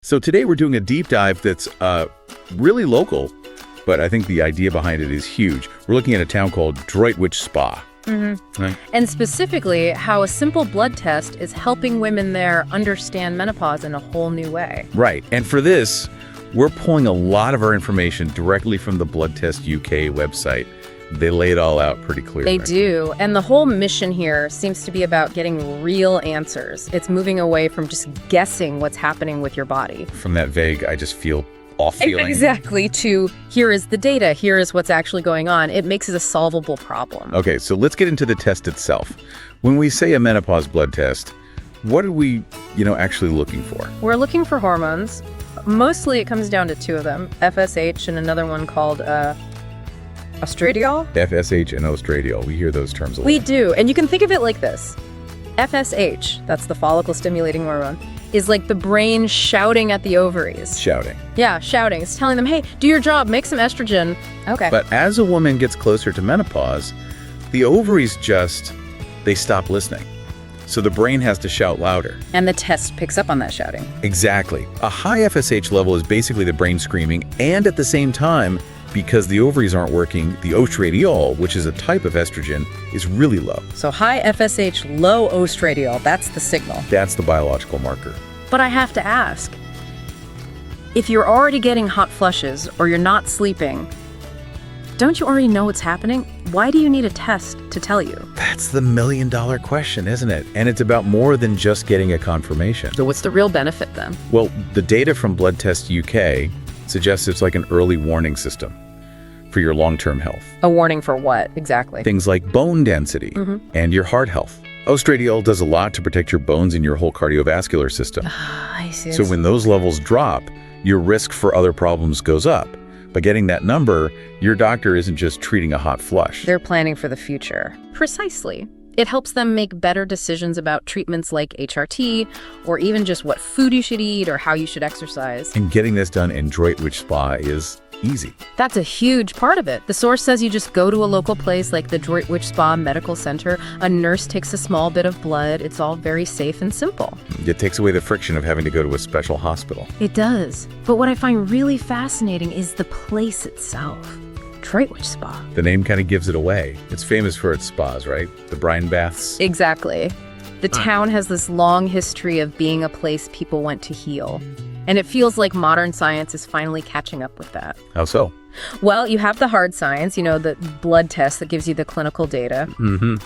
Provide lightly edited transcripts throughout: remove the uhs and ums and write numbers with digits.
So today we're doing a deep dive that's really local, but I think the idea behind it is huge. We're looking at a town called Droitwich Spa. Mm-hmm. Right? And specifically, how a simple blood test is helping women there understand menopause in a whole new way. Right. And for this, we're pulling a lot of our information directly from the Blood Test UK website. They lay it all out pretty clearly. They do. And the whole mission here seems to be about getting real answers. It's moving away from just guessing what's happening with your body. From that vague, I just feel off feeling. Exactly, to here is the data, here is what's actually going on. It makes it a solvable problem. Okay, so let's get into the test itself. When we say a menopause blood test, what are we, actually looking for? We're looking for hormones. Mostly it comes down to two of them, FSH and another one called oestradiol. FSH and oestradiol. We hear those terms a lot. We do, and you can think of it like this. FSH, that's the follicle-stimulating hormone, is like the brain shouting at the ovaries. Shouting. Yeah, shouting. It's telling them, hey, do your job, make some estrogen. Okay. But as a woman gets closer to menopause, the ovaries they stop listening. So the brain has to shout louder. And the test picks up on that shouting. Exactly. A high FSH level is basically the brain screaming, and at the same time, because the ovaries aren't working, the oestradiol, which is a type of estrogen, is really low. So high FSH, low oestradiol, that's the signal. That's the biological marker. But I have to ask, if you're already getting hot flushes or you're not sleeping, don't you already know what's happening? Why do you need a test to tell you? That's the million-dollar question, isn't it? And it's about more than just getting a confirmation. So what's the real benefit then? Well, the data from Blood Test UK suggests it's like an early warning system for your long-term health. A warning for what, exactly? Things like bone density and your heart health. Oestradiol does a lot to protect your bones and your whole cardiovascular system. I see. So when those levels drop, your risk for other problems goes up. By getting that number, your doctor isn't just treating a hot flush. They're planning for the future. Precisely. It helps them make better decisions about treatments like HRT, or even just what food you should eat or how you should exercise. And getting this done in Droitwich Spa is easy. That's a huge part of it. The source says you just go to a local place like the Droitwich Spa Medical Centre. A nurse takes a small bit of blood. It's all very safe and simple. It takes away the friction of having to go to a special hospital. It does. But what I find really fascinating is the place itself. Droitwich Spa. The name kind of gives it away. It's famous for its spas, right? The brine baths. Exactly. The town has this long history of being a place people went to heal. And it feels like modern science is finally catching up with that. How so? Well, you have the hard science, the blood test that gives you the clinical data.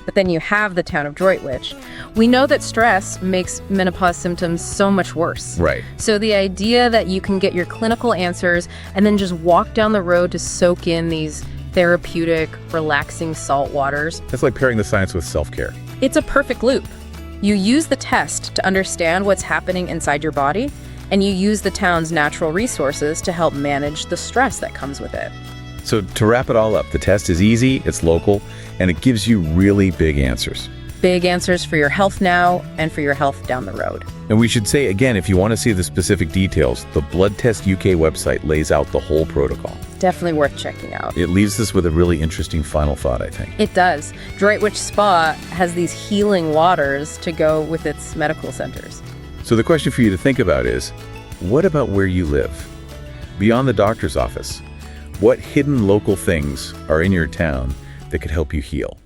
But then you have the town of Droitwich. We know that stress makes menopause symptoms so much worse. Right. So the idea that you can get your clinical answers and then just walk down the road to soak in these therapeutic, relaxing salt waters. That's like pairing the science with self-care. It's a perfect loop. You use the test to understand what's happening inside your body, and you use the town's natural resources to help manage the stress that comes with it. So to wrap it all up, the test is easy, it's local, and it gives you really big answers. Big answers for your health now and for your health down the road. And we should say, again, if you want to see the specific details, the Blood Test UK website lays out the whole protocol. Definitely worth checking out. It leaves us with a really interesting final thought, I think. It does. Droitwich Spa has these healing waters to go with its medical centers. So the question for you to think about is, what about where you live? Beyond the doctor's office, what hidden local things are in your town that could help you heal?